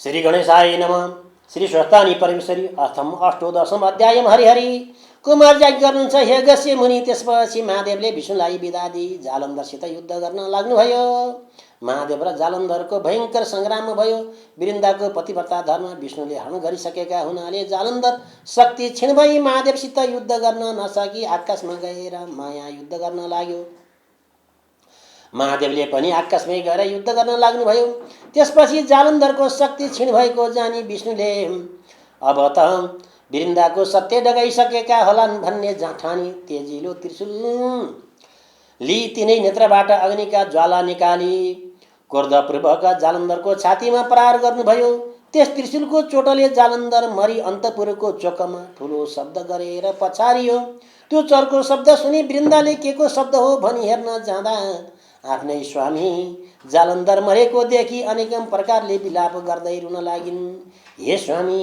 श्री गणेशाय नमः। श्री स्वस्थानी परमेश्वरी अर्थम अष्टोदशम अध्यायम हरिहरि। कुमार याज्ञ गर्नुहुन्छ हे अगस्त्य मुनि। त्यसपछि महादेवले विष्णुलाई बिदा दिई जालन्धरसित युद्ध गर्न लाग्नुभयो। महादेव र जालन्धरको भयङ्कर सङ्ग्राम भयो। वृन्दाको पतिव्रता धर्म विष्णुले हरण गरिसकेका हुनाले जालन्धर शक्ति क्षीण भई महादेवसित युद्ध गर्न नसकी आकाशमा गएर माया युद्ध गर्न लाग्यो। महादेवले पनि आकाशमै गएर युद्ध गर्न लाग्नुभयो। त्यसपछि जालन्धरको शक्ति क्षीण भएको जानी विष्णुले अब त वृन्दाको सत्य डगाइसकेका होलान् भन्ने ठानी तेजिलो त्रिशूल ली तिनै नेत्रबाट अग्निका ज्वाला निकाली क्रोधपूर्वक जालन्धरको छातीमा प्रहार गर्नुभयो। त्यस त्रिशूलको चोटले जालन्धर मरी अन्तपुरको चोकमा ठुलो शब्द गरेर पछारियो। त्यो चर्को शब्द सुनि वृन्दाले के को शब्द हो भनी हेर्न जाँदा आफ्नै स्वामी जालन्धर मरेको देखि अनेकम प्रकारले विलाप गर्दै रुन लागिन्। हे स्वामी,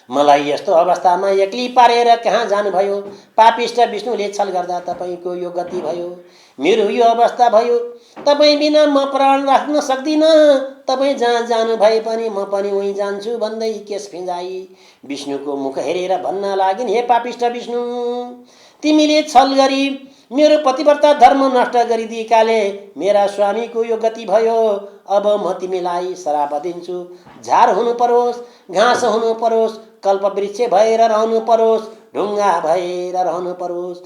मलाई यस्तो अवस्थामा एक्ली पारेर कहाँ जानुभयो? पापिष्ट विष्णुले छल गर्दा तपाईको यो गति भयो। मेरो यो अवस्था भयो। तपाईँ बिना म प्राण राख्न सक्दिनँ। तपाईँ जहाँ जानु भए पनि म पनि उहीँ जान्छु भन्दै केश फिंजाई विष्णुको मुख हेरेर भन्न लागिन्, हे पापिष्ट विष्णु, तिमीले छल गरी मेरो पतिव्रता धर्म नष्ट गरिदिएकाले मेरा स्वामीको यो गति भयो। अब म तिमीलाई श्राप दिन्छु। झार हुनु परोस्, घाँस हुनु परोस्, कल्पवृक्ष भएर रहनु परोस्, ढुङ्गा भएर रहनु परोस्।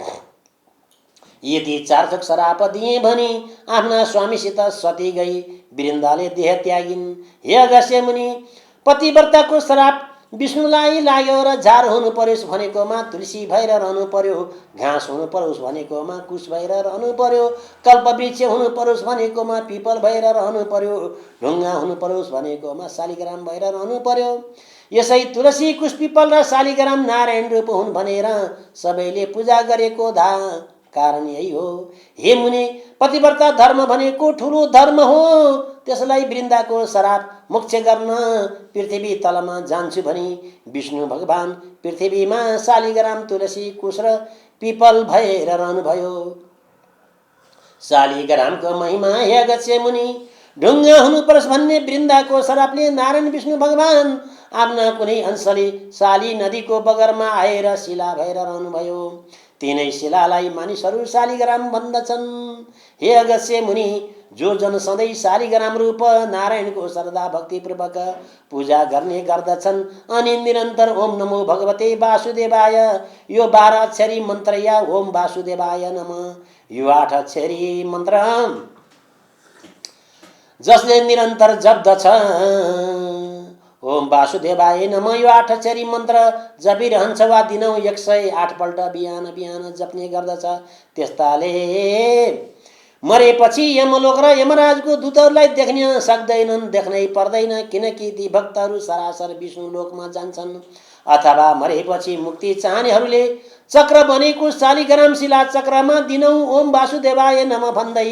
यदि चारथोक श्राप दिए भनी आफ्ना स्वामीसित सती गई वृन्दाले देह त्यागिन्। हे अगस्त्य मुनि, पतिव्रताको श्राप विष्णुलाई लाग्यो र झार हुनु परोस् भनेकोमा तुलसी भएर रहनु पर्यो, घाँस हुनु परोस् भनेकोमा कुश भएर रहनु पर्यो, कल्पवृक्ष हुनु परोस् भनेकोमा पिपल भएर रहनु पर्यो, ढुङ्गा हुनु परोस् भनेकोमा शालिग्राम भएर रहनु पर्यो। यसै तुलसी, कुश, पिपल र शालिग्राम नारायण रूप हुन् भनेर सबैले पूजा गरेको कारण यही हो। हे मुनि, पतिव्रता धर्म भनेको ठुलो धर्म हो। त्यसलाई वृन्दाको श्राप मोक्ष गर्न पृथ्वी तलमा जान्छु भनी विष्णु भगवान पृथ्वीमा शालिग्राम, तुलसी, कुश र पिपल भएर रहनुभयो। शालिग्रामको महिमा हे अगस्त्य मुनि, ढुङ्गा हुनु परोस् भन्ने वृन्दाको श्रापले नारायण विष्णु भगवान आफ्ना कुनै अंशले शाली नदीको बगरमा आएर शिला भएर रहनुभयो। तिनै शिलालाई मानिसहरू शालिग्राम भन्दछन्। हे अगस्त्य मुनि, जो जन सधैँ शालिग्राम रूप नारायणको श्रद्धा भक्तिपूर्वक पूजा गर्ने गर्दछन् अनि निरन्तर ओम नमो भगवते वासुदेवाय, यो 12 अक्षरी मन्त्र या ओम वासुदेवाय नमः, यो 8 अक्षरी मन्त्र जसले निरन्तर जप्दछ, ओम वासुदेवाय नमः, यो 8 अक्षरी मन्त्र जपिरहन्छ वा दिनौ 108 पल्ट बिहान बिहान जप्ने गर्दछ, त्यस्ताले मरेपछि यमलोक र यमराजको दूतहरूलाई देख्न सक्दैनन्, देख्नै पर्दैन, किनकि ती भक्तहरू सरासर विष्णु लोकमा जान्छन्। अथवा मरेपछि मुक्ति चाहनेहरूले चक्र बनेको शालिग्राम शिला चक्रमा दिनौ ओम वासुदेवाय नमः भन्दै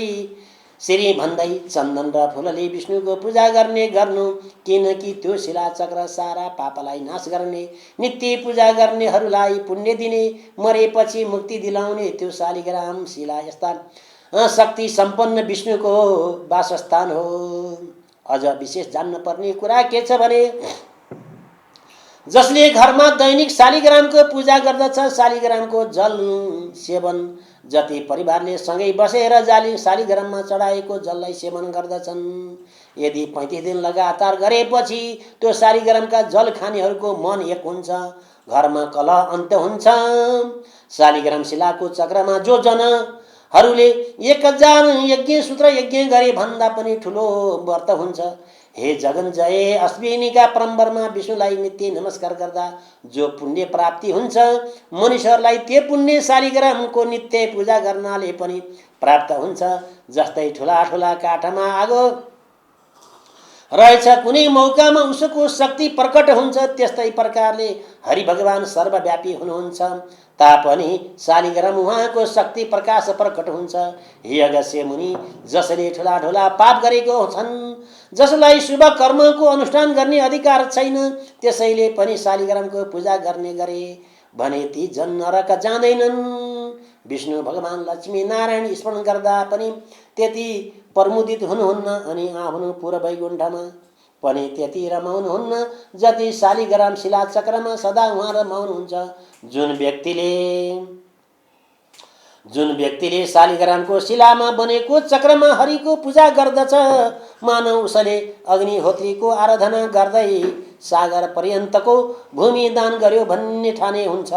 श्री भन्दै चन्दन र फुलले विष्णुको पूजा गर्नु, किनकि त्यो शिला चक्र सारा पापलाई नाश गर्ने, नित्य पूजा गर्नेहरूलाई पुण्य दिने, मरेपछि मुक्ति दिलाउने त्यो शालिग्राम शिला यस्ता शक्ति सम्पन्न विष्णुको वासस्थान हो। अझ विशेष जान्न पर्ने कुरा के छ भने, जसले घरमा दैनिक शालिग्रामको पूजा गर्दछ, शालिग्रामको जल सेवन जति परिवारले सँगै बसेर शालिग्राममा चढाएको जललाई सेवन गर्दछन्, यदि 35 दिन लगातार गरेपछि त्यो शालिग्रामका जल खानेहरूको मन एक हुन्छ, घरमा कलह अन्त्य हुन्छ। शालिग्राम शिलाको चक्रमा जो जनहरूले 1000 यज्ञ सूत्र यज्ञ गरे भन्दा पनि ठुलो व्रत हुन्छ। हे जगन्जय, अश्विनीका परम्परमा विष्णुलाई नित्य नमस्कार गर्दा जो पुण्य प्राप्ति हुन्छ, मनुष्यहरूलाई त्यो पुण्य शालिग्रामको नित्य पूजा गर्नाले पनि प्राप्त हुन्छ। जस्तै ठुला ठुला काठमा आगो रहेछ, कुनै मौकामा उसको शक्ति प्रकट हुन्छ, त्यस्तै प्रकारले हरि भगवान सर्वव्यापी हुनुहुन्छ तापनि शालिग्राम उहाँको शक्ति प्रकाश प्रकट हुन्छ। हे अगस्त्य मुनि, जसले ठुला ठुला पाप गरेको छन्, जसलाई शुभ कर्मको अनुष्ठान गर्ने अधिकार छैन, त्यसैले पनि शालिग्रामको पूजा गर्ने गरे भने ती जन नरक जाँदैनन्। विष्णु भगवान लक्ष्मी नारायण स्मरण गर्दा पनि त्यति प्रमुदित हुनुहुन्न अनि आफ्नो पूर्व वैकुण्ठमा पनि त्यति रमाउनुहुन्न जति शालिग्राम शिला चक्रमा सदा उहाँ रमाउनुहुन्छ। जुन व्यक्तिले शालिग्रामको शिलामा बनेको चक्रमा हरिको पूजा गर्दछ, मानव उसले अग्निहोत्रीको आराधना गर्दै सागर पर्यन्तको भूमि दान गर्यो भन्ने ठाने हुन्छ।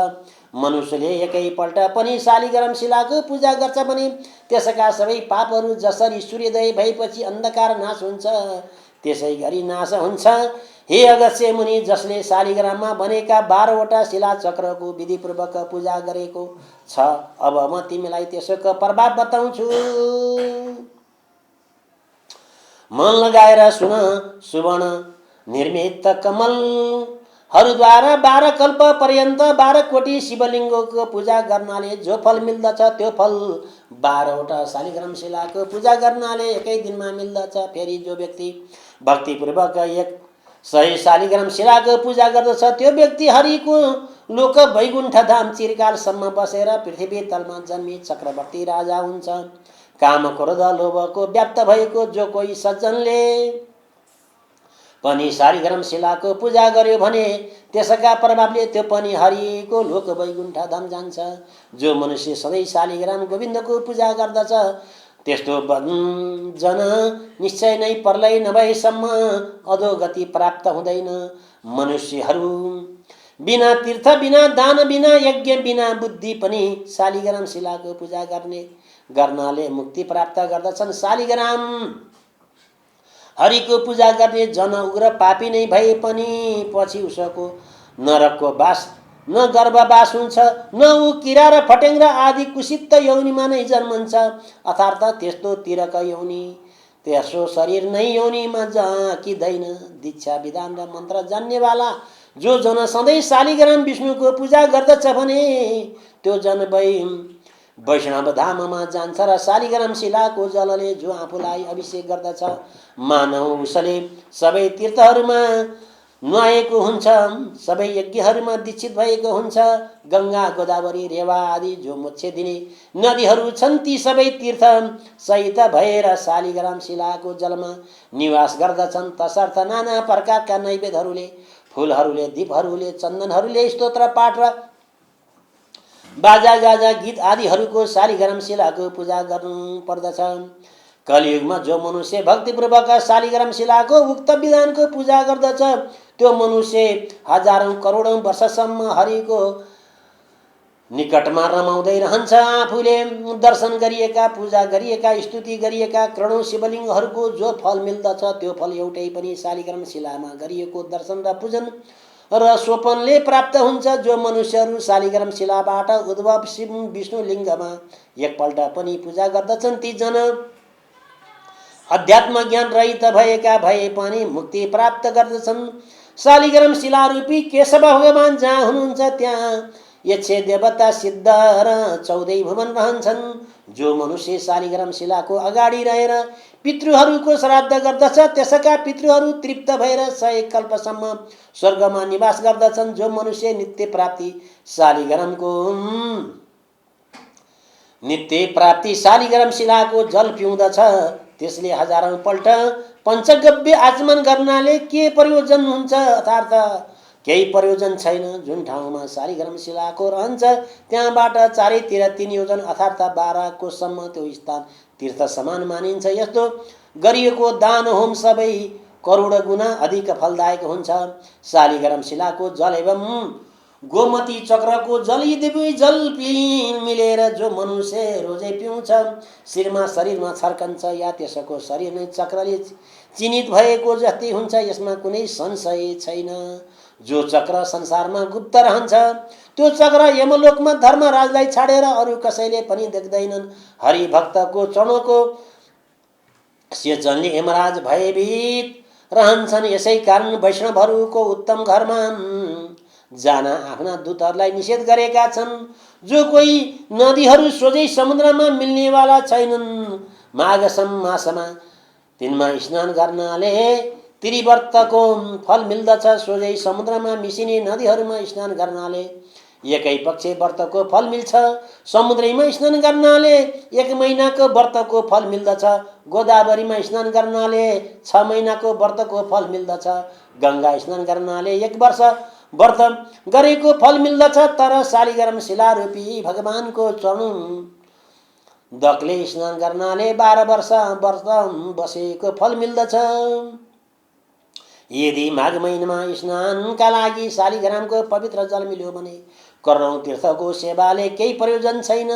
मनुष्यले एकैपल्ट पनि शालिग्राम शिलाको पूजा गर्छ भने त्यसका सबै पापहरू जसरी सूर्योदय भएपछि अन्धकार नाश हुन्छ त्यसै गरी नाश हुन्छ। हे अगस्त्य मुनि, जसले शालिग्राममा बनेका 12वटा शिला चक्रको विधिपूर्वक पूजा गरेको छ, अब म तिमीलाई त्यसको प्रभाव बताउँछु। मन लगाएर सुन, सुवर्ण निर्मित कमलहरूद्वारा 12 कल्प पर्यन्त 12 कोटी शिवलिङ्गको पूजा गर्नाले जो फल मिल्दछ त्यो फल 12वटा शालिग्राम शिलाको पूजा गर्नाले एकै दिनमा मिल्दछ। फेरि जो व्यक्ति भक्तिपूर्वक 100 शालिग्राम शिलाको पूजा गर्दछ त्यो व्यक्ति हरिको लोक वैकुण्ठ धाम चिरकालसम्म बसेर पृथ्वी तलमा जन्मी चक्रवर्ती राजा हुन्छ। काम क्रोध लोभको व्याप्त भएको जो कोही सज्जनले पनि शालिग्राम शिलाको पूजा गर्यो भने त्यसका प्रभावले त्यो पनि हरिको लोक वैकुण्ठ धाम जान्छ। जो मनुष्य सधैँ शालिग्राम गोविन्दको पूजा गर्दछ त्यस्तो जन निश्चय नै प्रलय नभएसम्म अधोगति प्राप्त हुँदैन। मनुष्यहरू बिना तीर्थ, बिना दान, बिना यज्ञ, बिना बुद्धि पनि शालिग्राम शिलाको पूजा गर्नाले मुक्ति प्राप्त गर्दछन्। शालिग्राम हरिको पूजा गर्ने जन उग्र पापी नै भए पनि पछि उसको नरकको वास न गर्भवास हुन्छ, न ऊ किरा र फटेङ्ग्रा आदि कुसित यौनीमा नै जन्मन्छ। अर्थात् त्यस्तो तिरक यौनी, त्यसो शरीर नै यौनीमा झाँकिँदैन। दीक्षा विधान र मन्त्र जान्नेवाला जो जन सधैँ शालिग्राम विष्णुको पूजा गर्दछ भने त्यो जन वैष्णव धाममा जान्छ र शालिग्राम शिलाको जलले जो आफूलाई अभिषेक गर्दछ मानव उसले सबै तीर्थहरूमा नुहाएको हुन्छ, सबै यज्ञहरूमा दीक्षित भएको हुन्छ। गङ्गा, गोदावरी, रेवा आदि जो मोक्ष दिने नदीहरू छन् ती सबै तीर्थ सहित भएर शालिग्राम शिलाको जलमा निवास गर्दछन्। तसर्थ नाना प्रकारका नैवेद्यहरूले, फुलहरूले, दीपहरूले, चन्दनहरूले, स्तोत्र पाठ र बाजा गाजा गीत आदिहरूको शालिग्राम शिलाको पूजा गर्नु पर्दछ। कलियुगमा जो मनुष्य भक्तिपूर्वक शालिग्राम शिलाको उक्त विधानको पूजा गर्दछ त्यो मनुष्य हजारौं करोडौं वर्षसम्म हरिको निकटमा रमाउँदै रहन्छ। आफूले दर्शन गरिएका, पूजा गरिएका, स्तुति गरिएका करोडौं शिवलिङ्गहरूको जो फल मिल्दछ त्यो फल एउटै पनि शालिग्राम शिलामा गरिएको दर्शन र पूजन र सोपनले प्राप्त हुन्छ। जो मनुष्यहरू शालिग्राम शिलाबाट उद्भव शिव विष्णु लिङ्गमा एकपल्ट पनि पूजा गर्दछन् ती जन अध्यात्म ज्ञान रहित भएका भए पनि मुक्ति प्राप्त गर्दछन्। शालिग्राम शिला रूपी केशव भगवान जहाँ हुनुहुन्छ त्यहाँ यक्ष, देवता, सिद्ध र 14 भुवन रहन्छन्। जो मनुष्य शालिग्राम शिलाको अगाडि रहेर पितृहरूको श्राद्ध गर्दछ त्यसका पितृहरू तृप्त भएर 100 कल्पसम्म स्वर्गमा निवास गर्दछन्। जो मनुष्य नित्य प्राप्ति शालिग्राम शिलाको जल पिउँदछ त्यसले हजारौं पल्ट पञ्चगव्य आचमन गर्नाले के प्रयोजन हुन्छ? अर्थात् केही प्रयोजन छैन। जुन ठाउँमा शालिग्राम शिलाको रहन्छ त्यहाँबाट चारैतिर 3 योजन अर्थात् 12 कोससम्म त्यो स्थान तीर्थ समान मानिन्छ। यस्तो गरिएको दान होम सबै करोड गुणा अधिक फलदायक हुन्छ। शालिग्राम शिलाको जल एवं गोमती चक्रको जल यी दुवै जल मिलेर जो मनुष्य रोजै पिउँछ शरीरमा छर्कन्छ या त्यसको शरीर नै चक्रले चिनित भएको जस्तै हुन्छ। यसमा कुनै संशय छैन। जो चक्र संसारमा गुप्त रहन्छ त्यो चक्र यमलोकमा धर्मराजलाई छाडेर अरू कसैले पनि देख्दैनन्। हरि भक्तको चरणको सेचनले यमराज भयभीत रहन्छन्। यसै कारण वैष्णवहरूको उत्तम घरमा जान आफ्ना दूतहरूलाई निषेध गरेका छन्। जो कोही नदीहरू सोझै समुद्रमा मिल्नेवाला छैनन् माघ मासमा तिनमा स्नान गर्नाले त्रिव्रतको फल मिल्दछ। सोझै समुद्रमा मिसिने नदीहरूमा स्नान गर्नाले एकै पक्ष व्रतको फल मिल्छ। समुद्रमा स्नान गर्नाले 1 महिनाको व्रतको फल मिल्दछ। गोदावरीमा स्नान गर्नाले 6 महिनाको व्रतको फल मिल्दछ। गङ्गा स्नान गर्नाले 1 वर्ष व्रत गरेको फल मिल्दछ। तर शालिग्राम शिलारूपी भगवानको चरण दकले स्नान गर्नाले 12 वर्ष व्रत बसेको फल मिल्दछ। यदि माघ महिनामा स्नानका लागि शालिग्रामको पवित्र जल मिल्यो भने करोडौं तीर्थको सेवाले केही प्रयोजन छैन।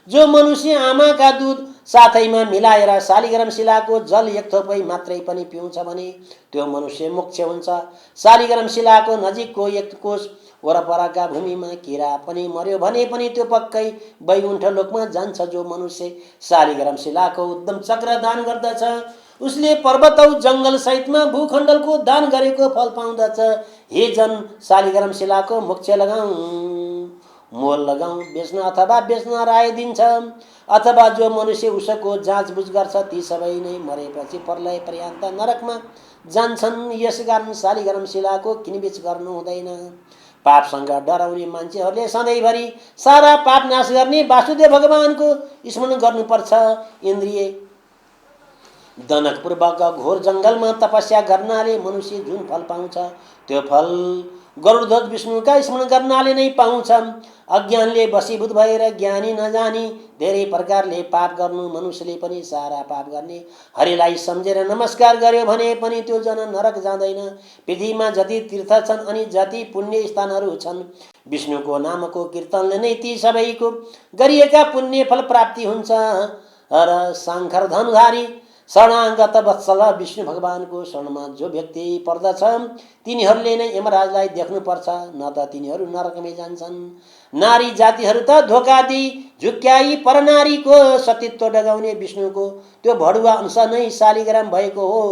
जो मनुष्य आमाका दूध साथैमा मिलाएर शालिग्राम शिलाको जल 1 थोपै मात्रै पनि पिउँछ भने त्यो मनुष्य मोक्ष हुन्छ। शालिग्राम शिलाको नजिकको 1 कोष वरपरका भूमिमा किरा पनि मर्यो भने पनि त्यो पक्कै वैकुण्ठ लोकमा जान्छ। जो मनुष्य शालिग्राम शिलाको उद्दम चक्र दान गर्दछ उसले पर्वत औ जङ्गल सहितमा भूखण्डलको दान गरेको फल पाउँदछ। हे जन, शालिग्राम शिलाको मोक्ष लगाऊ, मोल लगाऊ, बेच्न अथवा बेच्न राय दिन्छ। अथवा जो मनुष्य उसको जाँचबुझ गर्छ ती सबै नै मरेपछि प्रलय पर्यन्त नरकमा जान्छन्। यसकारण शालिग्राम शिलाको किनबेच गर्नु हुँदैन। पापसँग डराउने मान्छेहरूले सधैँभरि सारा पाप नाश गर्ने वासुदेव भगवानको स्मरण गर्नुपर्छ। इन्द्रिय दनकपूर्वक घोर जङ्गलमा तपस्या गर्नाले मनुष्य जुन फल पाउँछ त्यो फल गरुडध्वज विष्णुका स्मरण गर्नाले नै पाउँछ। अज्ञानले वशीभूत भएर ज्ञानी नजानी धेरै प्रकारले पाप गर्नु मनुष्यले पनि सारा पाप गर्ने। हरिलाई सम्झेर नमस्कार गर्यो भने पनि त्यो जन नरक जाँदैन। पृथ्वीमा जति तीर्थ छन् अनि जति पुण्य स्थानहरू छन् विष्णुको नामको कीर्तनले नै ती सबैको गरिएका पुण्य फल प्राप्ति हुन्छ। र शङ्कर धनुधारी शरणागत वत्सल विष्णु भगवानको शरणमा जो व्यक्ति पर्दछ तिनीहरूले नै यमराजलाई देख्नुपर्छ, न त तिनीहरू नरकमै जान्छन्। नारी जातिहरू त धोका दिई झुक्क्याई परनारीको सतीत्व डगाउने विष्णुको त्यो भडुवा अंश नै शालिग्राम भएको हो।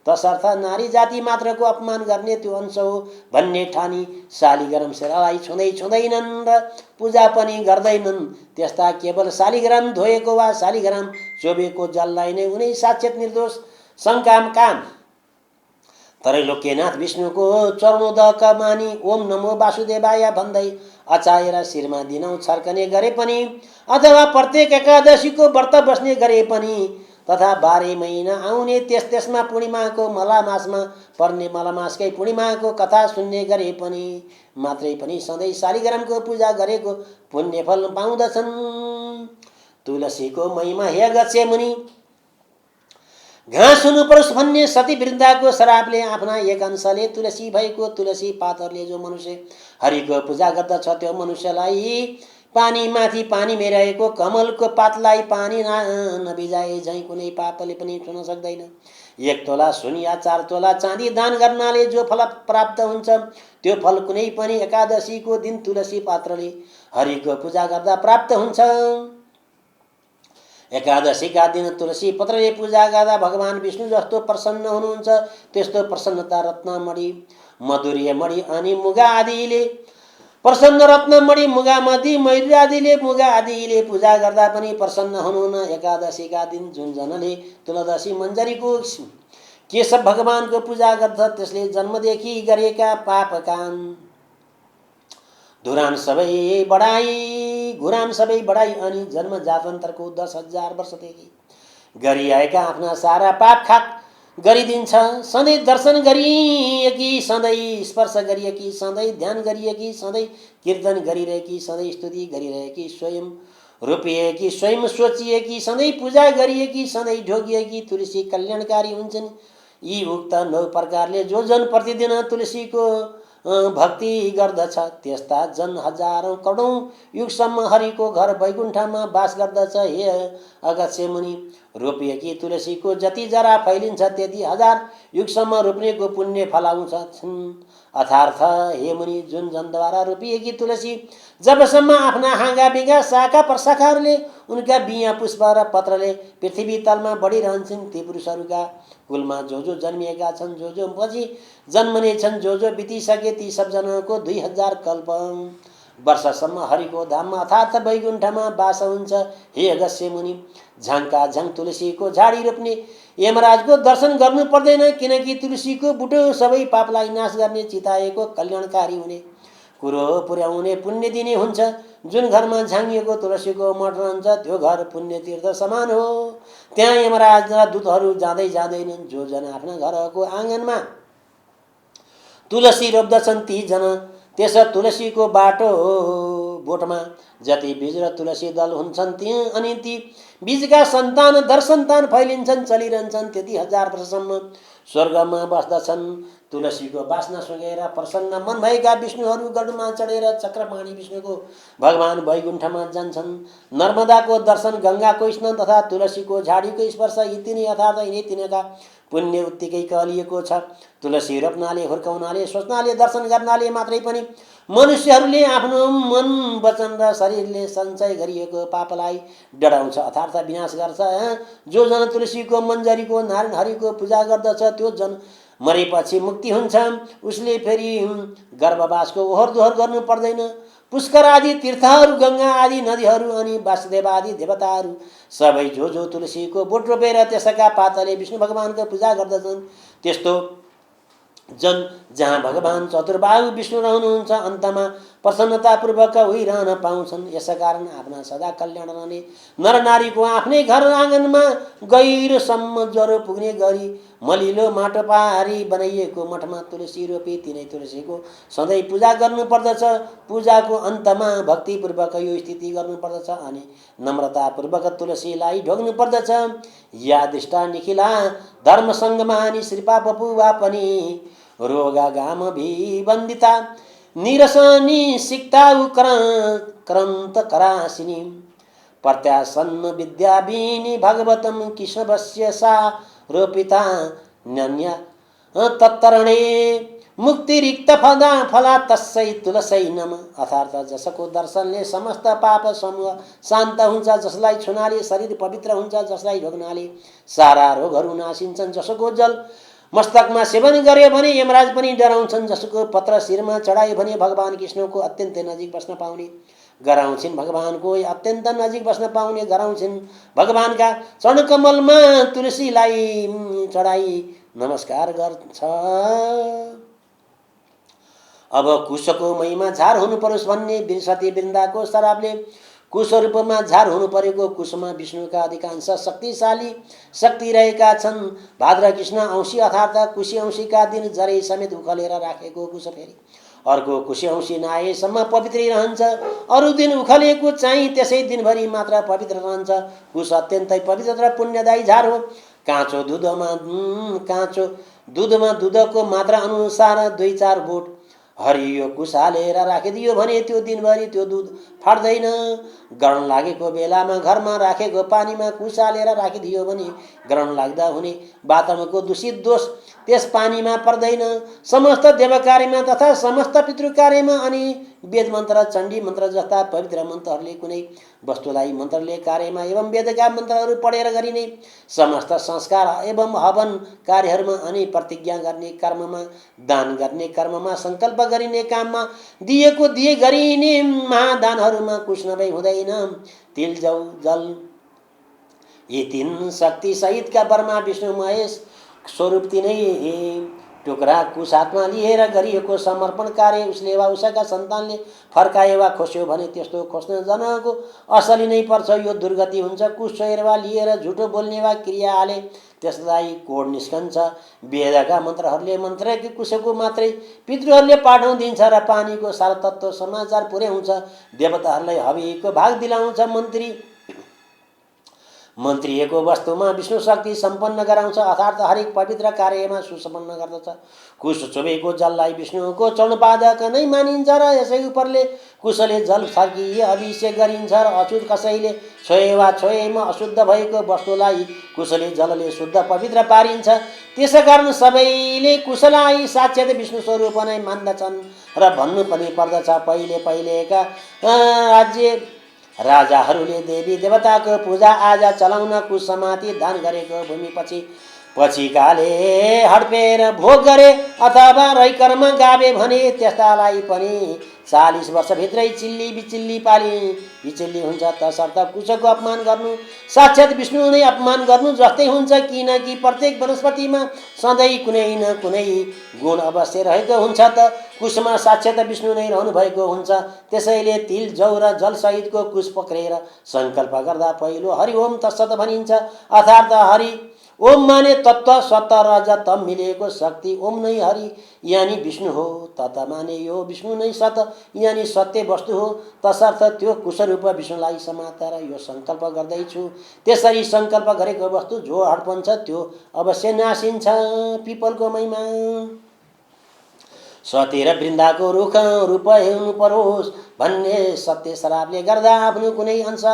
तसर्थ नारी जाति मात्रको अपमान गर्ने त्यो अंश हो भन्ने ठानी शालिग्राम शिलालाई छुँदैनन् र पूजा पनि गर्दैनन्। त्यस्ता केवल शालिग्राम धोएको वा शालिग्राम चोबेको जललाई नै उनी साक्षात निर्दोष शङ्काम काम त्रैलोक्यनाथ विष्णुको चरणोदक मानी ओम नमो वासुदेवाय भन्दै अचाएर शिरमा दिनौ छर्कने गरे पनि अथवा प्रत्येक एकादशीको व्रत बस्ने गरे पनि तथा 12 महिना आउने त्यसमा पूर्णिमाको मलामासमा पर्ने मलामासकै पूर्णिमाको कथा सुन्ने गरे पनि मात्रै पनि सधैँ शालिग्रामको पूजा गरेको पुण्य फल पाउँदछन्। तुलसीको महिमा हे अगस्त्य मुनि, घाँस हुनु परोस् भन्ने सती वृन्दाको श्रापले आफ्ना एक अंशले तुलसी भएको तुलसी पातहरूले जो मनुष्य हरिको पूजा गर्दछ त्यो मनुष्यलाई पानी माथि पानी मेरहेको कमलको पातलाई पानी नभिजाए झैँ कुनै पापले पनि छुन सक्दैन। 1 तोला सुन या 4 तोला चाँदी दान गर्नाले जो फल प्राप्त हुन्छ त्यो फल कुनै पनि एकादशीको दिन तुलसी पात्रले हरिको पूजा गर्दा प्राप्त हुन्छ। एकादशीका दिन तुलसी पत्रले पूजा गर्दा भगवान विष्णु जस्तो प्रसन्न हुनुहुन्छ त्यस्तो प्रसन्नता रत्नमणि मधुर्यमणि अनि मुगा आदिले प्रसन्न रत्नमणि मुगामती मयूर आदिले मुगा आदिले पूजा गर्दा पनि प्रसन्न हुनुहुन्न। एकादशीका दिन जुन जनले तुलसी मञ्जरीको केशव भगवानको पूजा गर्छ त्यसले जन्मदेखि गरेका पाप काम घुरान सबै बढाई अनि जन्म जातन्तरको 10,000 वर्षदेखि गरिआएका आफ्ना सारा पाप खाक गरिदिन्छ। सधैँ दर्शन गरिएकी, सधैँ स्पर्श गरिएकी, सधैँ ध्यान गरिएकी, सधैँ कीर्तन गरिरहेकी, सधैँ स्तुति गरिरहेकी, स्वयं रोपिएकी, स्वयं सोचिएकी, सधैँ पूजा गरिएकी, सधैँ ढोगिएकी तुलसी कल्याणकारी हुन्छन्। यी उक्त 9 प्रकारले जो जन प्रतिदिन तुलसीको भक्ति गर्दछ त्यस्ता जन हजारौं करोडौं युगसम्म हरिको घर वैकुण्ठमा वास गर्दछ। हे अगस्त्य मुनि, रोपिएकी तुलसीको जति जरा फैलिन्छ त्यति 1000 युगसम्म रोप्नेको पुण्य फलाउँछ। अर्थात् हे मुनि, जुन जनद्वारा रोपिएकी तुलसी जबसम्म आफ्ना हाँगा बिगा शाखा प्रशाखाहरूले उनका बिया पुष्प र पत्रले पृथ्वी तलमा बढिरहन्छन् ती पुरुषहरूका कुलमा जो जन्मिएका छन्, जो पछि जन्मने छन्, जो बितिसके ती सबजनाको 2000 कल्प वर्षसम्म हरिको धाममा अर्थात् वैकुण्ठमा वास हुन्छ। हे अगस्त्य मुनि, झङ्का झङ तुलसीको झाडी रोप्ने यमराजको दर्शन गर्नु पर्दैन किनकि तुलसीको बुटो सबै पापलाई नाश गर्ने चिताएको कल्याणकारी हुने कुरो पुर्याउने पुण्य दिने हुन्छ। जुन घरमा झाँगिएको तुलसीको मठ रहन्छ त्यो घर पुण्य तीर्थ समान हो। त्यहाँ यमराज र दूतहरू जाँदै जाँदैनन्। जो जन आफ्ना घरको आँगनमा तुलसी रोप्दछन् ती जन त्यस तुलसीको बोटमा जति बीज र तुलसी दल हुन्छन् अनि ती बीजका सन्तान दर सन्तान फैलिन्छन्, चलिरहन्छन्। त्यति 1000 वर्षसम्म स्वर्गमा बस्दछन्। तुलसीको बास्ना सुँघेर प्रसन्न मन भएका विष्णुहरू गरुडमा चढेर चक्रपाणी विष्णुको भगवान वैकुण्ठमा जान्छन्। नर्मदाको दर्शन, गङ्गाको स्नान तथा तुलसीको झाडीको स्पर्श यी तिनै यथार्थ यिनै तिनका पुण्य उत्तिकै कहलिएको छ। तुलसी रोप्नाले, हुर्काउनाले, सोच्नाले, दर्शन गर्नाले मात्रै पनि मनुष्यहरूले आफ्नो मन, वचन र शरीरले सञ्चय गरिएको पापलाई डढाउँछ अर्थात् विनाश गर्छ। जो जन तुलसीको, मन्जरीको, नारायण हरिको पूजा गर्दछ त्यो जन मरेपछि मुक्ति हुन्छ। उसले फेरि गर्भवासको ओहोर दोहोर गर्नु पर्दैन। पुष्कर आदि तीर्थहरू, गङ्गा आदि नदीहरू अनि वासुदेव आदि देवताहरू सबै जो तुलसीको बोट रोपेर त्यसका पातले विष्णु भगवानको पूजा गर्दछन् त्यस्तो जन जहाँ भगवान चतुर्बाहु विष्णु रहनुहुन्छ अन्तमा प्रसन्नतापूर्वक उहिरहन पाउँछन्। यसकारण आफ्ना सदा कल्याण रहने नर नारीको आफ्नै घर आँगनमा गहिरोसम्म ज्वरो पुग्ने गरी मलिलो माटो पारी बनाइएको मठमा तुलसी रोपी तिनै तुलसीको सधैँ पूजा गर्नुपर्दछ। पूजाको अन्तमा भक्तिपूर्वक यो स्थिति गर्नुपर्दछ अनि नम्रतापूर्वक तुलसीलाई ढोग्नु पर्दछ। या दृष्टा निखिला धर्मसङ्गमानि श्रीपा बपुवा पनि रोगागाम विबन्दिता निरसनी सिक्ताउ करन्त करासिनी प्रत्यासन्न विद्याविनी भगवतं कृष्णवस्य सा रोपिता न्यन्या तत्तरणे मुक्तिरिक्त फला तस्सै तुलसै नम अर्थात् जसको दर्शनले समस्त पाप समूह शान्त हुन्छ, जसलाई छुनाले शरीर पवित्र हुन्छ, जसलाई ढोग्नाले सारा रोगहरू नासिन्छन्, जसको जल मस्तकमा सेवन गर्यो भने यमराज पनि डराउँछन्, जसको पत्र शिरमा चढायो भने भगवान कृष्णको अत्यन्तै नजिक बस्न पाउने गराउँछिन्, भगवानको अत्यन्त नजिक बस्न पाउने गराउँछिन्। भगवानका चरणकमलमा तुलसीलाई चढाई नमस्कार गर्छ। अब कुशको महिमा झार हुनु परोस् भन्ने सती वृन्दाको शराबले कुश रूपमा झार हुनु परेको कुशमा विष्णुका अधिकांश शक्तिशाली शक्ति रहेका छन्। भाद्र कृष्ण औँसी अर्थात् कुशी औँसीका दिन जरै समेत उखलेर राखेको कुश फेरि अर्को कुशी औँसी नआएसम्म पवित्रै रहन्छ। अरू दिन उखलेको चाहिँ त्यसै दिनभरि मात्र पवित्र रहन्छ। कुश अत्यन्तै पवित्र र पुण्यदायी झार हो। काँचो दुधमा दुधको मात्रा अनुसार 2-4 बोट हरियो कुश हालेर राखिदियो भने त्यो दिनभरि त्यो दुध फाट्दैन। ग्रहण लागेको बेलामा घरमा राखेको पानीमा कुश हालेर राखिदियो भने ग्रहण लाग्दा हुने वातावरणको दूषित दोष त्यस पानीमा पर्दैन। समस्त देवकार्यमा तथा समस्त पितृकार्यमा अनि वेद मन्त्र, चण्डी मन्त्र जस्ता पवित्र मन्त्रहरूले कुनै वस्तुलाई मन्त्रले कार्यमा एवं वेदका मन्त्रहरू पढेर गरिने समस्त संस्कार एवं हवन कार्यहरूमा अनि प्रतिज्ञा गर्ने कर्ममा, दान गर्ने कर्ममा, सङ्कल्प गरिने काममा, दिएको दिए गरिने महादानहरूमा कुश नभई हुँदैन। तिल, जौ, जल यी 3 शक्ति सहितका ब्रह्मा विष्णु महेश स्वरूप तिनै टुक्रा कुश हातमा लिएर गरिएको समर्पण कार्य उसले वा उसका सन्तानले फर्काए वा खोस्यो भने त्यस्तो खोस्न जनको असली नै पर्छ। यो दुर्गति हुन्छ। कुश छोएर वा लिएर झुटो बोल्ने वा क्रियाले त्यसलाई कोड निस्कन्छ। वेदका मन्त्रहरूले मन्त्र कि कुशको मात्रै पितृहरूले पाठाउँदिन्छ र पानीको सार तत्त्व समाचार पुर्याउँछ। देवताहरूलाई हविको भाग दिलाउँछ। मन्त्रिएको वस्तुमा विष्णु शक्ति सम्पन्न गराउँछ अर्थात् हरेक पवित्र कार्यमा सुसम्पन्न गर्दछ। कुश चोबेको जललाई विष्णुको चरणपादक नै मानिन्छ र यसै उपरले कुशले जल फर्किए अभिषेक गरिन्छ र अछुत कसैले छोए वा छोएमा अशुद्ध भएको वस्तुलाई कुशले जलले शुद्ध पवित्र पारिन्छ। त्यसैकारण सबैले कुशलाई साक्षात् विष्णु स्वरूप नै मान्दछन् र भन्नु पनि पर्दछ। पहिलेका राजाहरूले देवी देवताको पूजा आजा चलाउन कुश समाति दान गरेको भूमि पछिकाले हडपेर भोग गरे अथवा रैकर्म गावे भने त्यस्तालाई पनि 40 वर्षभित्रै चिल्ली बिचिल्ली पाली बिचिल्ली हुन्छ, तसर्थ कुशको अपमान गर्नु साक्षात् विष्णु नै अपमान गर्नु जस्तै हुन्छ, किनकि प्रत्येक वनस्पतिमा सधैँ कुनै न कुनै गुण अवश्य रहेको हुन्छ, त कुशमा साक्षात् विष्णु नै रहनु भएको हुन्छ। त्यसैले तिल जौ र जलसहितको कुश पक्रेर सङ्कल्प गर्दा पहिलो हरि ओम तत्सत भनिन्छ, अर्थात् हरि ओम माने तत्व सत रज तम मिलेको शक्ति, ओम नै हरि यानि विष्णु हो, तत माने यो विष्णु नै सत यानि सत्य वस्तु हो, तसर्थ त्यो कुशरूप विष्णुलाई समातेर यो सङ्कल्प गर्दैछु। त्यसरी सङ्कल्प गरेको वस्तु जो हडपन्छ त्यो अवश्य नासिन्छ। पिपलको महिमा सतेर वृन्दाको रुख रूप हेर्नु परोस् भन्ने सत्य श्रापले गर्दा आफ्नो कुनै अंश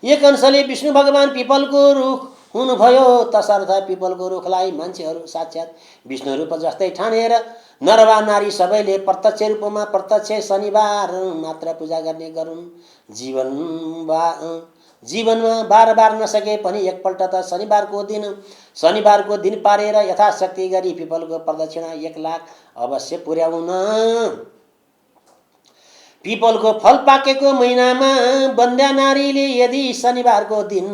एक अंशले विष्णु भगवान पिपलको रुख हुनुभयो, तसर्थ पिपलको रुखलाई मान्छेहरू साक्षात् विष्णु रूप जस्तै ठानेर नर वा नारी सबैले प्रत्यक्ष रूपमा प्रत्यक्ष शनिबार मात्र पूजा गर्ने गरून्। जीवनमा बार बार नसके पनि एकपल्ट त शनिबारको दिन पारेर यथाशक्ति गरी पिपलको प्रदक्षिणा 1 लाख अवश्य पुर्याउन। पिपलको फल पाकेको महिनामा बन्ध्या नारीले यदि शनिबारको दिन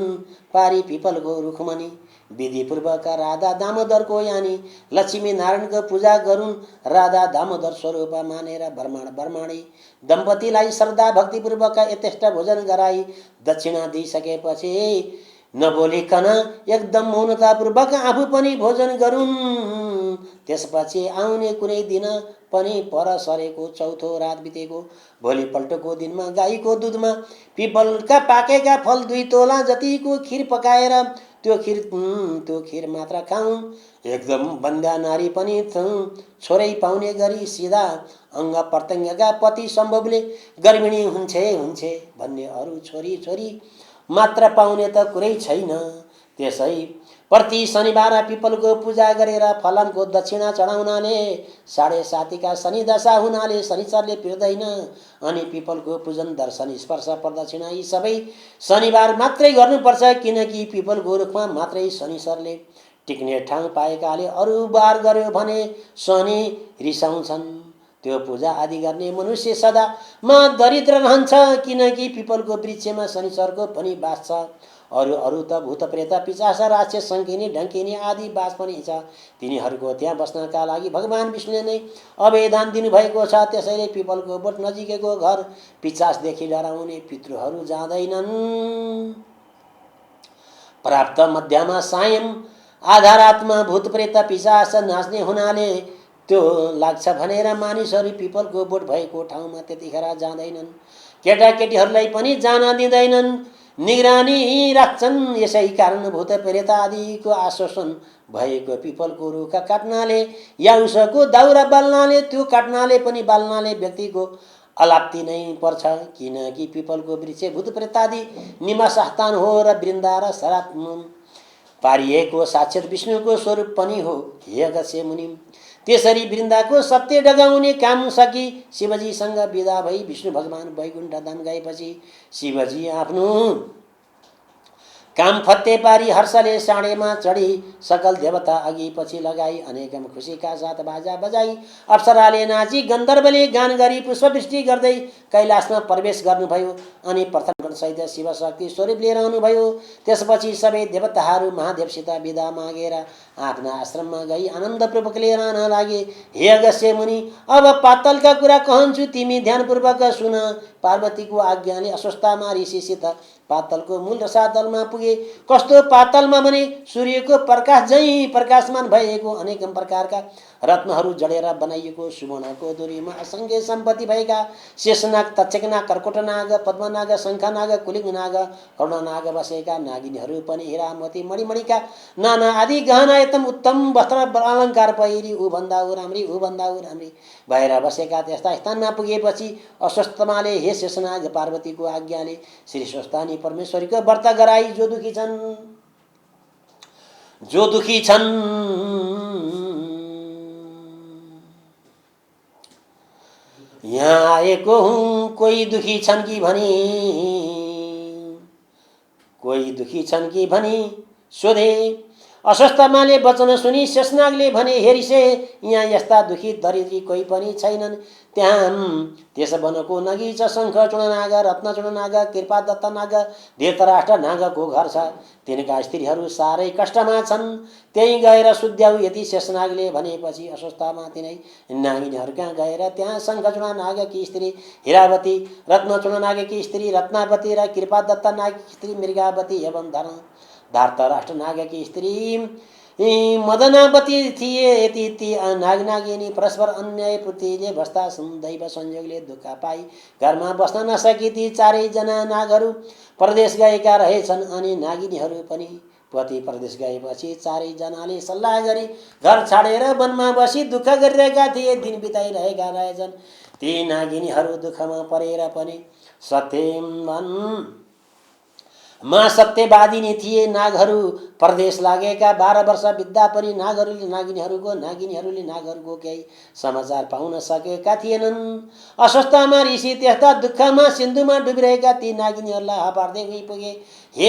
पारी पिपलको रुखमुनि विधिपूर्वक राधा दामोदरको यानि लक्ष्मी नारायणको पूजा गरून्। राधा दामोदर स्वरूप मानेर ब्रह्मणी दम्पतिलाई श्रद्धा भक्तिपूर्वक यथेष्ट भोजन गराई दक्षिणा दिइसकेपछि नबोलिकन एकदम मौनतापूर्वक आफू पनि भोजन गरून्। त्यसपछि आउने कुनै दिन पनि पर सरेको चौथो रात बितेको भोलिपल्टको दिनमा गाईको दुधमा पिपलका पाकेका फल 2 तोला जतिको खिर पकाएर त्यो खिर मात्र खाउन्। एकदम बन्ध्या नारी पनि छोरै पाउने गरी सिधा अङ्ग प्रत्यङ्गका पति सम्भवले गर्भिणी हुन्छे भन्ने अरू छोरी मात्र पाउने त कुरै छैन। त्यसै प्रति शनिबार पिपलको पूजा गरेर फलनको दक्षिणा चढाउनाले 7.5 शनि दशा हुनाले शनिचरले पिर्दैन। अनि पिपलको पूजन दर्शन स्पर्श प्रदक्षिणा यी सबै शनिबार मात्रै गर्नुपर्छ, किनकि पिपलको रुखमा मात्रै शनिचरले टिक्ने ठाउँ पाएकाले अरू बार गर्यो भने शनि रिसाउँछन्। त्यो पूजा आदि गर्ने मनुष्य सदा दरिद्र रहन्छ, किनकि पिपलको वृक्षमा शनिचरको पनि बास छ। अरू त भूत प्रेत पिशाच राक्षस शङ्किनी ढङ्किनी आदि बास पनि छ। तिनीहरूको त्यहाँ बस्नका लागि भगवान विष्णुले नै अवैधान दिनुभएको छ। त्यसैले पिपलको बोट नजिकैको घर पिशाचदेखि डराउने पितृहरू जाँदैनन्। प्राप्त मध्यमा सायं आधारात्मा भूत प्रेत पिशाच नाच्ने हुनाले त्यो लाग्छ भनेर मानिसहरू पिपलको बोट भएको ठाउँमा त्यतिखेर जाँदैनन्। केटाकेटीहरूलाई पनि जान दिँदैनन्, निगरानी राख्छन्। यसै कारण भूत प्रेत आदिको आश्वासन भएको पिपलको रुख काट्नाले या उसको दाउरा बाल्नाले त्यो काट्नाले पनि बाल्नाले व्यक्तिको अलाप्ति नै पर्छ, किनकि पिपलको वृक्ष भूत प्रेत आदि निवास स्थान हो र वृन्दा र श्राप पारिएको साक्षात् विष्णुको स्वरूप पनि हो। हे अगस्त्य मुनि, त्यसरी वृन्दाको सत्य डगाउने काम सकी शिवजीसँग विदा भई विष्णु भगवान वैकुण्ठ धाम गएपछि शिवजी आफ्नो काम फत्ते पारी हर्षले साँडेमा चढी सकल देवता अघि पछि लगाई अनेकम खुसीका साथ बाजा बजाई अप्सराले नाची गन्धर्वले गान गरी पुष्पवृष्टि गर्दै कैलाशमा प्रवेश गर्नुभयो। अनि प्रथम सहित शिव शक्ति स्वरूप लिएर आउनुभयो। त्यसपछि सबै देवताहरू महादेवसित विदा मागेर आफ्ना आश्रममा गई आनन्दपूर्वक लिएर आउन लागे। हे अगस्त्य मुनि, अब पातलका कुरा कहन्छु, तिमी ध्यानपूर्वक सुन। पार्वतीको आज्ञाले अस्वस्थमा ऋषिसित पातलको मूल रसातलमा पुगे। कस्तो पातलमा भने सूर्यको प्रकाश झैं प्रकाशमान भएको अनेक प्रकारका रत्नहरू जडेर बनाइएको सुवर्णको डोरीमा असङ्ख्य सम्पत्ति भएका शेषनाग, तक्षकनाग, कर्कोटनाग, पद्मनाग, शङ्खनाग, कुलिङ्गनाग, करुणनाग बसेका नागिनीहरू पनि हीरा मोती मणिमणिका नाना आदि गहना एकदम उत्तम वस्त्र अलङ्कार पहिरी ऊभन्दा ऊ राम्री भएर बसेका त्यस्ता स्थानमा पुगेपछि अस्वस्थमाले हे शेषनाग पार्वतीको आज्ञाले श्री स्वस्थानी परमेश्वरीको व्रत गराई जो दुखी छन् यहाँ आएको हुँ, कोही दुखी छन् कि भनी सोधे। अस्वस्थमाले वचन सुनि शेषनागले भने, हेरिसे यहाँ यस्ता दुखी दरिद्री कोही पनि छैनन्। त्यहाँ त्यस वनको नगिच शङ्ख चूर्ण रत्न चूर्ण कृपा दत्त नाग धृतराष्ट्र नागको घर छ। तिनका स्त्रीहरू साह्रै कष्टमा छन्, त्यहीँ गएर सुध्याउ यति शेषनागले भनेपछि अस्वस्थमा तिनै नागिनीहरू कहाँ गएर त्यहाँ शङ्खचूर्ण नागकी स्त्री हिरावती, रत्नचूर्ण नागकी स्त्री रत्नावती र कृपा दत्त नागकी स्त्री मृगावती एवं धृतराष्ट्र नागकी स्त्री मदनावती थिए। यति ती नागिनी परस्पर अन्याय पूर्तिले बस्दा दैव संयोगले दुःख पाई घरमा बस्न नसकी ती चारैजना नागहरू परदेश गएका रहेछन्। अनि नागिनीहरू पनि पति परदेश गएपछि चारैजनाले सल्लाह गरी घर छाडेर वनमा बसी दुःख गरिरहेका थिए, दिन बिताइरहेका रहेछन्। ती नागिनीहरू दुःखमा परेर पनि मा सत्यवादिनी थिए। नागहरू परदेश लागेका 12 वर्ष बित्दा पनि नागिनीहरूले नागहरूको केही समाचार पाउन सकेका थिएनन्। अस्वस्थमा ऋषि त्यस्ता दुःखमा सिन्धुमा डुबिरहेका ती नागिनीहरूलाई हपार्दै पुगे। हे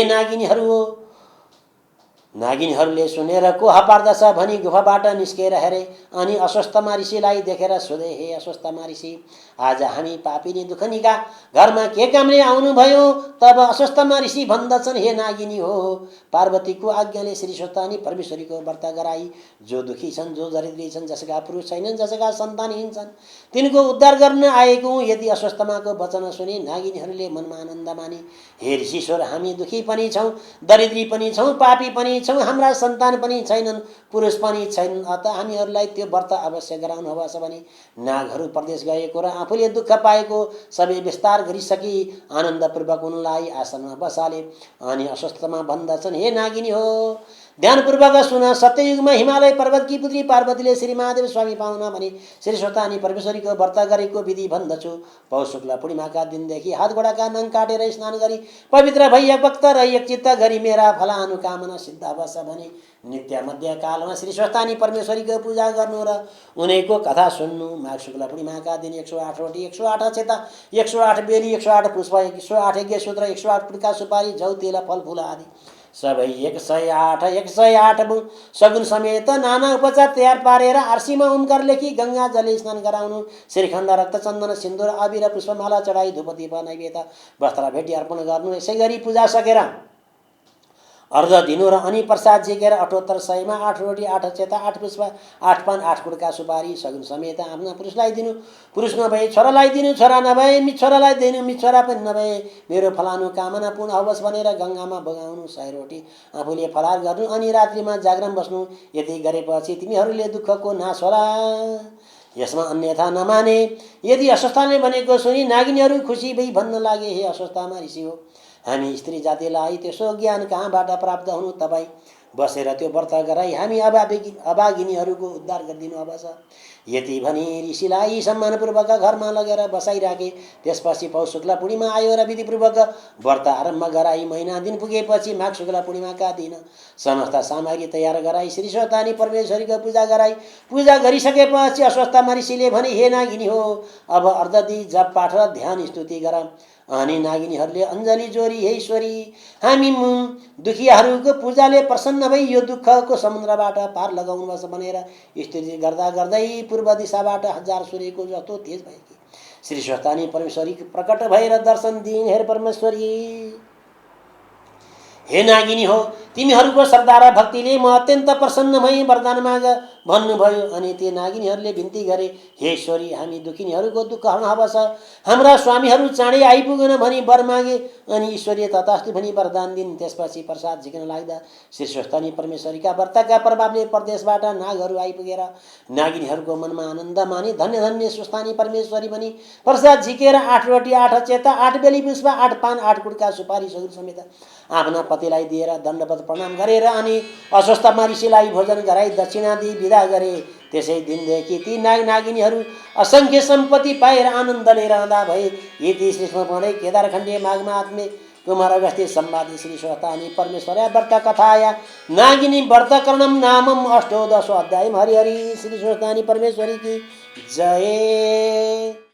नागिनीहरूले सुनेर को हपार्दछ भनी गुफाबाट निस्केर हेरे। अनि अस्वस्थमा ऋषिलाई देखेर सोधे, हे अस्वस्थमा ऋषि, आज हामी पापिनी दुखनीका घरमा के कामले आउनुभयो? तब अस्वस्थमा ऋषि भन्दछन्, हे नागिनी हो, पार्वतीको आज्ञाले श्री स्वस्तानी परमेश्वरीको व्रत गराई जो दुखी छन्, जो दरिद्री छन्, जसका पुरुष छैनन्, जसका सन्तानहीन छन्, तिनको उद्धार गर्न आएको हुँ। यदि अस्वस्थमाको वचन सुनि नागिनीहरूले मनमा आनन्द माने, हे ऋषिश्वर, हामी दुखी पनि छौँ, दरिद्री पनि छौँ, पापी पनि छौँ, हाम्रा सन्तान पनि छैनन्, पुरुष पनि छैनन्, अत हामीहरूलाई त्यो व्रत अवश्य गराउनुहोस् भनी नागहरू परदेश गएको र आफूले दुःख पाएको सबै विस्तार गरिसकी आनन्दपूर्वक उनलाई आसनमा बसाले। अनि अस्वस्थमा भन्दछन्, हे नागिनी हो, ध्यानपूर्वक सुन, सत्ययुगमा हिमालय पर्वतकी पुत्री पार्वतीले श्री महादेव स्वामी पाउन भनी श्री स्वस्तानी परमेश्वरीको व्रत गरेको विधि भन्दछु। पौष शुक्ल पूर्णिमाका दिनदेखि हात गोडाका नङ काटेर स्नान गरी पवित्र भई भक्त र एकचित्त गरी मेरा फलानुकामना सिद्ध होस् भनी नित्य मध्य कालमा श्री स्वस्तानी परमेश्वरीको पूजा गर्नु र उनैको कथा सुन्नु। माघ शुक्ल पूर्णिमाका दिन 108 रोटी, 108 अक्षता, 108 बेली, 108 पुष्प, 108 यज्ञ सूत्र, 108 पुड्का सुपारी, जौ तेल फलफूल आदि सबै 108 सगुन समेत नाना उपचार तयार पारेर आर्सीमा ओमकार लेखी गंगा जलले स्नान गराउनु। श्रीखण्ड, रक्तचन्दन, सिन्दुर, अबिर, पुष्पमाला चढाई धूप दीप नैवेद्य वस्त्र भेटी अर्पण गर्नु। यसै गरी पूजा सकेर अर्घ दिनु र अनि प्रसाद झिकेर 78 सयमा 8 रोटी, 8 अक्षता, 8 पुष्प, 8 पान, 8 कुड्का सुपारी सगुन समेत आफ्ना पुरुषलाई दिनु। पुरुष नभए छोरालाई दिनु, छोरा नभए छोरालाई दिनु, छोरा पनि नभए मेरो फलानु कामना पूर्ण होस् भनेर गंगामा बगाउनु। 100 रोटी आफूले फलार गर्नु अनि रात्रिमा जागरण बस्नु। यति गरेपछि तिमीहरूले दुःखको नाश होला। यसमा अन्यथा नमाने। यदि अस्वस्थाले भनेको सुनि नागिनीहरू खुसी भई भन्न लागे, हे अस्वस्थमा ऋषि हो, हामी स्त्री जातिलाई त्यसो ज्ञान कहाँबाट प्राप्त हुनु? तपाईँ बसेर त्यो व्रत गराई हामी अभागिनीहरूको उद्धार गरिदिनु अवश्य। यति भनी ऋषिलाई सम्मानपूर्वक घरमा लगेर बसाइराखे। त्यसपछि पौष शुक्ल पूर्णिमा आयो र विधिपूर्वक व्रत आरम्भ गराई। महिना दिन पुगेपछि माघ शुक्ल पूर्णिमाका दिन समस्त सामग्री तयार गराई श्री स्वस्तानी परमेश्वरीको पूजा गराई। पूजा गरिसकेपछि अस्वस्थमा ऋषिले भने, हे नागिनी हो, अब अर्धदी जप पाठ र ध्यान स्तुति गर। अनि नागिनीहरूले अञ्जली जोरी, हे ईश्वरी, हामी दुखियाहरूको पूजाले प्रसन्न भई यो दुःखको समुद्रबाट पार लगाउनुपर्छ भनेर स्तुति गर्दा गर्दै पूर्व दिशाबाट 1000 सूर्यको जस्तो तेज भएकी श्री स्वस्तानी परमेश्वरी प्रकट भएर दर्शन दिइन्। हे परमेश्वरी, हे नागिनी हो, तिमीहरूको श्रद्धा र भक्तिले म अत्यन्त प्रसन्न भई वरदान माग भन्नुभयो। अनि ती नागिनीहरूले बिन्ती गरे, हे ईश्वरी, हामी दुखिनीहरूको दुःख हर्न होस्, हाम्रा स्वामीहरू चाँडै आइपुगन भनी वर मागे। अनि ईश्वरीय तथास्तु भनी वरदान दिन्। त्यसपछि प्रसाद झिकन लाग्दा श्री स्वस्तानी परमेश्वरीका व्रतका प्रभावले परदेशबाट नागहरू आइपुगेर नागिनीहरूको मनमा आनन्द माने धन्य धन्य स्वस्तानी परमेश्वरी भनी प्रसाद झिकेर 8 रोटी, 8 अक्षता, 8 बेली पुष्प, 8 पान, 8 कुड्का सुपारी सगुन समेत आफ्ना पतिलाई दिएर दण्डवत प्रणाम गरेर अनि अस्वस्थमा ऋषिलाई भोजन गराई दक्षिणा दिई विदा गरे। त्यसै दिनदेखि ती नागिनीहरू असंख्य सम्पत्ति पाएर आनन्दले रहँदा भए। यति श्रीष्म पढे केदारखण्डे माघमा आत्मे कुमार अगस्त्य संवादी श्री स्वस्तानी परमेश्वरया व्रत कथाया नागिनी व्रतकरणम नामम अष्टोदशो अध्यायम। हरि हरि। श्री स्वस्तानी परमेश्वरी की जय।